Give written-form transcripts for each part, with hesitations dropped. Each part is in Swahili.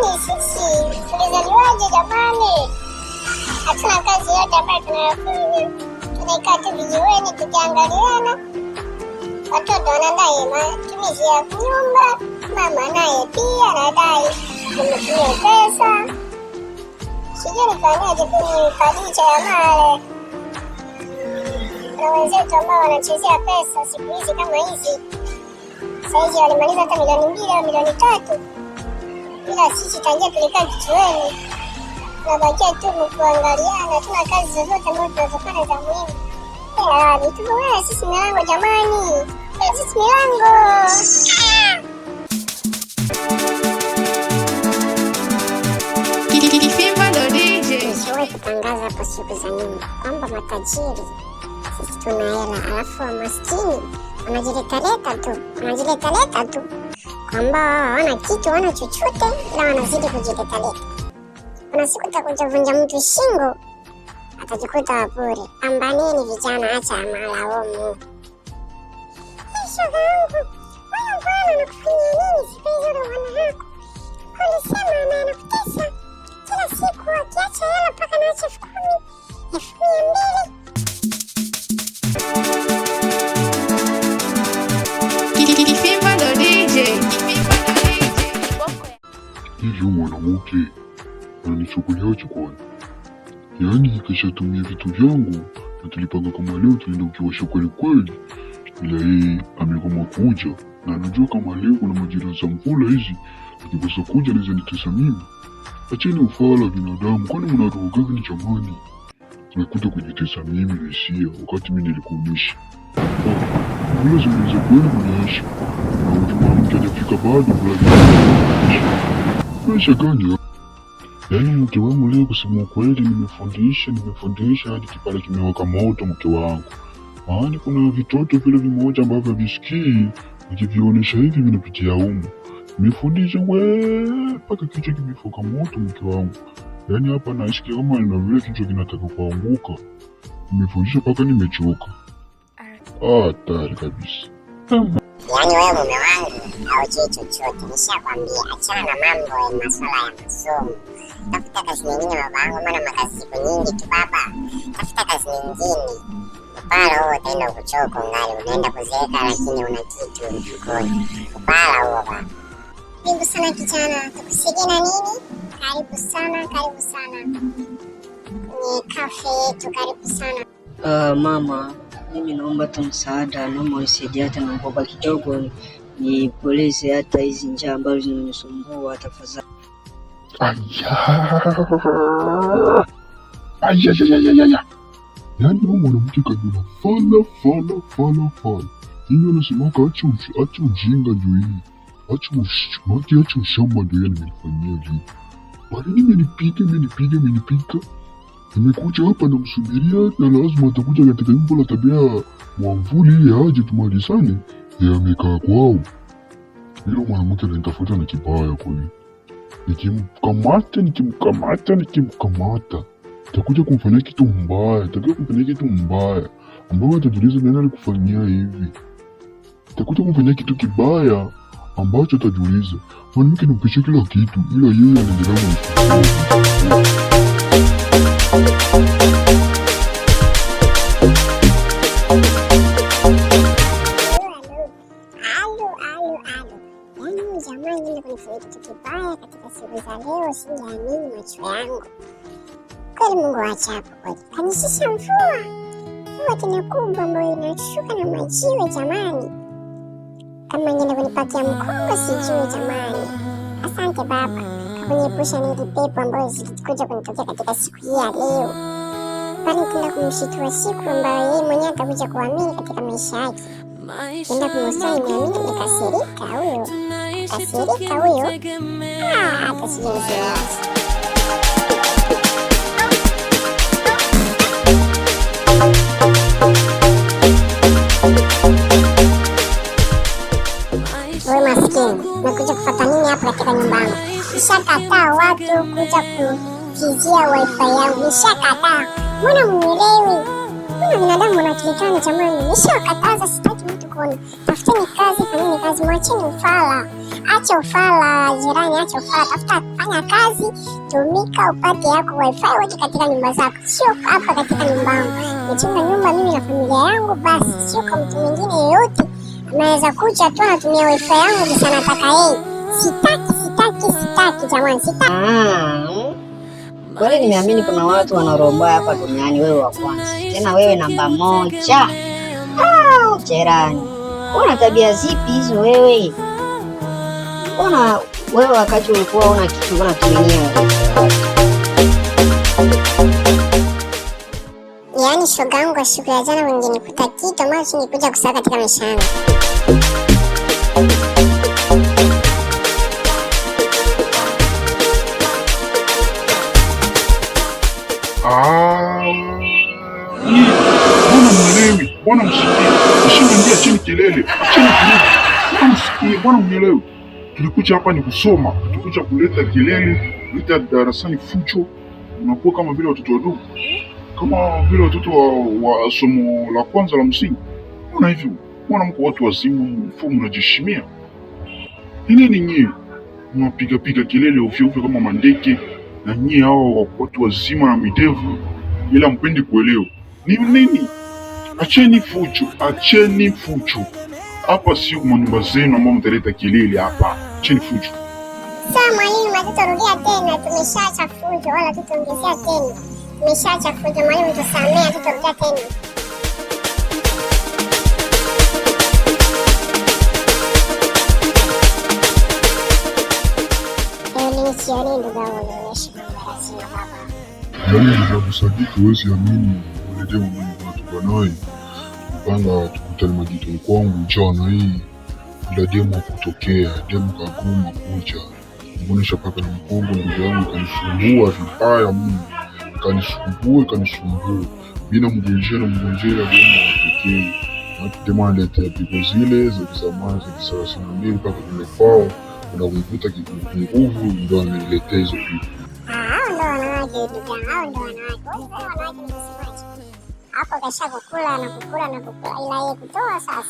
Kwani sisi tulizaliwaje jamani? Hatuna kazi yote ambayo tunayofanya, tunaikaa tu vijiweni tukiangaliana. Watoto wanadai matumizi ya nyumba, mama naye pia anadai kumtumia pesa. Sijui nifanyaje kwenye licha ya male. Na wenzetu ambao wanachezea pesa siku hizi kama hizi, saizi walimaliza hata milioni 2 au milioni 3. Ila sisi tangia tulikaa kijiweni, tunabakia tu kuangaliana, tuna kazi zozote ambazo tunazofanya za muhimu. Tuwe sisi milango jamani, sisi milango. Nishawahi kutangaza hapa siku za nyuma kwamba matajiri sisi tuna hela, alafu maskini wanajiletaleta tu kwamba hawana kitu, hawana chochote, ila wanazidi kujiletaleta. Kuna siku utakuja vunja mtu shingo, atajikuta wapure. Pambaneni vijana, acha malaumu. Shoga yangu, wewe bwana anakufanyia nini siku hizo na bwana yako? Ulisema anakutesa kila siku, akiacha hela mpaka naacha 10,000, 200,000. Hivyo mwanamke ananichukuliaje kwani? Yaani kashatumia vitu vyangu na tulipanga kama leo tulienda ukiwasha kweli kweli, ila yeye amegoma kuja na anajua kama leo kuna majira za mvula hizi, akikosa kuja anaweza nitesa mimi. Acheni ufala binadamu, kwani mna roho gani jamani? Unakuja kujitesa mimi Lesia wakati mimi nilikuonyesha. Mvula zimeweza kweli kunyesha na mwanamke hajafika bado maisha gani? Yaani mke wangu leo kusema ukweli nimefundisha hadi kipale kimewaka moto mke wangu. Maana kuna vitoto vile vimoja ambavyo visikii, nikivionesha hivi vinapitia humu. Nimefundisha mpaka kichwa kimefoka moto mke wangu. Yaani hapa nasikia kama na vile kichwa kinataka kuanguka. Nimefundisha mpaka nimechoka. Hatari kabisa. Yaani wewe mume wangu haujui chochote, nishakwambia achana na mambo ya masuala ya masomo. Tafuta kazi nyingine babangu, maana makazi siku nyingi tu baba. Tafuta kazi nyingine. Upala huo utaenda kuchoka ungali unaenda kuzeeka lakini una kitu mfukoni. Upala huo baba. Karibu sana kijana, tukusaidie na nini? Karibu sana. Kwenye kafe yetu karibu sana. Mama, mimi naomba tu msaada, naomba unisaidie hata na mboga kidogo nipoleze hata hizi njaa ambazo zinanisumbua tafadhali. Yaani huyu mwanamke kajuna fala. Hiyo anasemaka acha ujinga ndio hii. Acha ushamba ndio yeye amenifanyia hivi. Bali nimenipiga. Nimekuja hapa na msubiria na lazima atakuja katika nyumba la tabia mwamvuli ili aje tumalizane. Yeye amekaa kwao. Hilo mwanamke ananitafuta na kibaya kweli. Nikimkamata takuja kumfanyia kitu mbaya, ambayo atajuliza nani alikufanyia hivi. Takuja kumfanyia kitu kibaya ambacho atajuliza. Mwanamke nampisha kila kitu ila yeye anaendelea maisha. Kibaya katika siku za leo, singeamini macho yangu. Kweli Mungu achapo kweli. Kanishusha mvua tena kubwa ambayo inashuka na majiwe jamani. Kama ingine kunipatia mkongo sijui jamani. Asante Baba, kuniepusha na ile pepo ambayo zilikuja kunitokea katika siku hii ya leo. Bali tena kumshitua siku ambayo yeye mwenyewe atakuja kuamini katika maisha yake. Nenda kumsoi niamini nikasirika huyo. Hata sijiwezi. Wewe maskini, umekuja kufuata nini hapa katika nyumba yangu? Nishakataa watu kuja kukizia wifi yangu. Nishakataa. Mbona mnielewi? Mbona binadamu wanakilikana jamani? Nishakataza, sitaki mtu hakuna. Tafuteni kazi, fanyeni kazi, mwacheni ufala. Acha ufala jirani, acha ufala, tafuta fanya kazi, tumika upate yako wifi wote katika nyumba zako. Sio hapa katika nyumba yangu. Nichunga nyumba mimi na familia yangu basi, sio kwa mtu mwingine yeyote. Anaweza kuja tu anatumia wifi yangu kisha nataka yeye. Sitaki jamani, sitaki. Kweli nimeamini kuna watu wanaroboa hapa duniani, wewe wa kwanza. Tena wewe namba 1. Jerani. Una tabia zipi hizo wewe? Mbona wewe wakati ulikuwa una kitu unatumia? Yaani shoga yangu wa siku ya jana wengine kuta kitu ambacho nikuja kusaka katika maisha yangu. Mbona mwelewi? Mbona msikie? Nishinda chini kelele. Mbona msikie? Mbona mwelewi? Tulikuja hapa ni kusoma. Tulikuja kuleta kelele, kuleta darasani fucho. Unakuwa kama vile watoto wadogo. Kama vile watoto wa somo la kwanza la msingi. Mbona hivyo? Mbona mko watu wazima mfumo mnajishimia? Nini nyinyi? Mnapiga kelele ovyo ovyo kama mandeke. Na nyinyi hao watu wazima na midevu ila mpendi kuelewa. Ni nini? Acheni fujo. Hapa sio manyumba zenu ambao mtaleta kelele hapa. Acheni fujo. Sawa mwalimu, hatutarudia tena, tumeshaacha fujo wala tutaongezea tena. Tumeshaacha fujo mwalimu, tusamee, hatutarudia tena. Sioni ndugu yangu nionyeshe darasani baba. Yaani ninakusadiki huwezi amini wale demo mwenye tunatoka naye. Mpanga tukutane majitoni kwangu jana hii. Bila demo kutokea, demo kagoma kuja. Mbonesha paka na mkongo ndugu yangu kanisumbua vibaya mno. Kanisumbua. Bina mgonjera demo pekee. Na demo analetea pigo zile za kizamani za kisasa na mbili paka kule kwao. Unakuikuta nguvu ndo ameniletea hizo vitu. Hao ndo wanawake ndugu yangu, hao ndo wanawake msemaji. Hapo kasha kukula ila yeye kutoa sasa.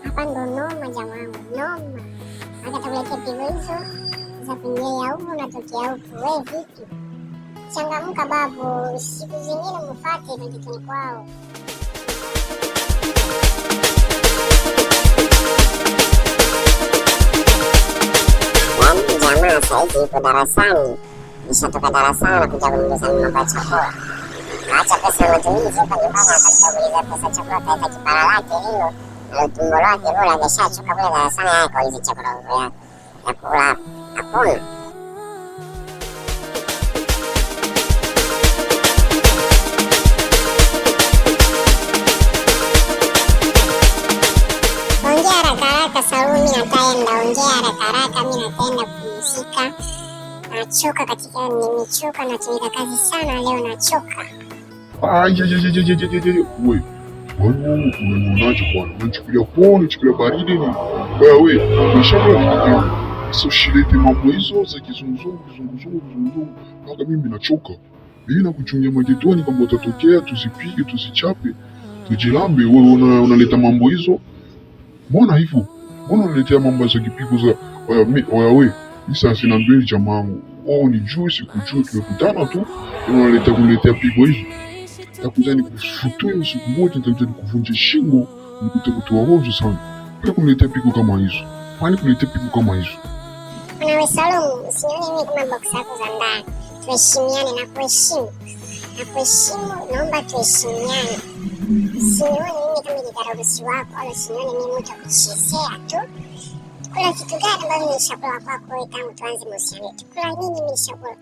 Hapa ndo noma jamangu, noma. Akatakuletea pigo hizo za kuingia huku na tokea huku, wewe vipi? Changamka babu, siku zingine mfuate majitoni kwao. Jamaa saizi yuko darasani, nishatoka darasani na kuja kuniuliza mambo ya chakula. Acha pesa ya matumizi hapa nyumbani, akakuuliza pesa ya chakula, kaita kipara lake hilo na utumbo lake bora, ameshachoka kule darasani. Haya, kaulize chakula ya kula hakuna. Ongea haraka Salumi, nataenda. Ongea haraka, mimi nataenda kupumzika. Nachoka nimechoka, natumika kazi sana leo, nachoka. Wewe, unanionaje bwana? Unachukulia poa, unachukulia baridi ni wewe. Unashaka sio shilete mambo hizo za kizunguzungu. Mpaka mimi nachoka. Mimi nakuchungia majetoni kama utatokea, tuzipige, tuzichape, tujilambe. Wewe unaleta mambo hizo. Mbona hivyo? Mbona unaletea mambo za kipigo za wewe? Sasa sina mbele jamangu. Ni juu sikujua, tumekutana tu. Unaletea pigo hizo. Takuja nikufutue usiku moja, nitakuja nikuvunje shingo, nikutoa hofu sana. Pia kuniletea pigo kama hizo. Kwani kuniletea pigo kama hizo? Unawe Salum, usione mimi kama box yako za ndani. Tuheshimiane na kuheshimu. Naomba tuheshimiane. Usinione mimi kama kidarabusi wako, wala usinione mimi mtu kuchezea tu. Kula kitu gani ambacho ni chakula kwako wewe tangu tuanze mahusiano? Kula nini mimi chakula?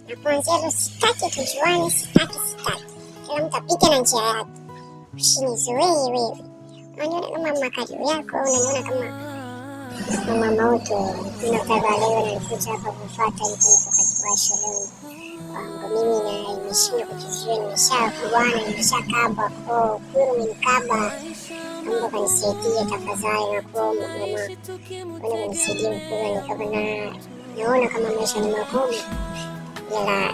Na kuanzia leo sitaki tujuane, sitaki. Kila mtu apite na njia yake. Usinizoee wewe. Unaniona kama makario yako, unaniona kama mama moto. Ninataka leo nilikuja hapa kufuata ili kutoka kwa shuleni. Kwangu mimi na nimeshinda kujizuia, nimeshakaba kwa kuru minikaba. Mungu kanisaidia tafadhali na kuomba mama. Mungu kanisaidia mkuu nikaba naona kama maisha ni magumu. Ila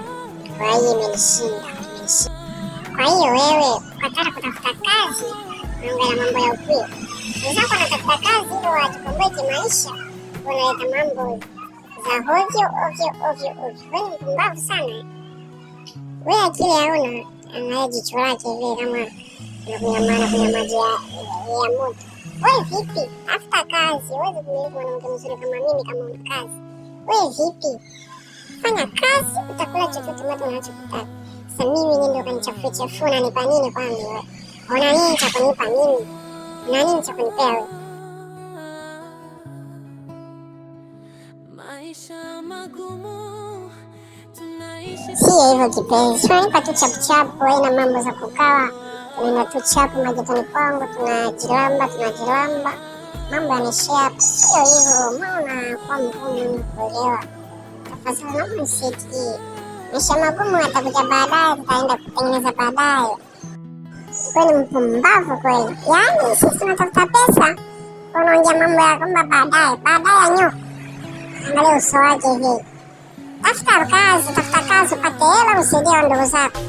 kwa hiyo imenishinda. Kwa hiyo wewe ukataka kutafuta kazi, unaongea mambo ya ukweli. wenzako wanatafuta kazi ili wajikomboe kimaisha, unaleta mambo za hovyo ovyo. Wewe ni mpumbavu sana. Wewe akili hauna, angalia jicho lake vile kama kunywa maji ya moto. Wewe vipi? Tafuta kazi. Huwezi kumiliki mwanamke mzuri kama mimi kama una kazi. Wewe vipi? Fanya kazi, utakula chochote ambacho unachokitaka. Sasa mimi ndio kanichafua unanipa nini kwanza wewe? Una nini cha kunipa mimi? Una nini cha kunipea wewe? Si hivyo kipenzi. Unanipa tu chapu haina mambo za kukawa. Tunaenda tu chapu magetoni kwangu, tunajilamba. Mambo yanaishia hapo. Sio hivyo, mbona kwa mgumu kuelewa? Tafadhali naomba nisaidie. Maisha magumu yatakuja baadaye, tutaenda kutengeneza baadaye. Kweli mpumbavu kweli. Yaani sisi tunatafuta pesa, unaongea mambo ya kwamba baadaye nyoka. Angalia uso wake hivi. Tafuta kazi, upate hela, usaidie ndugu zako.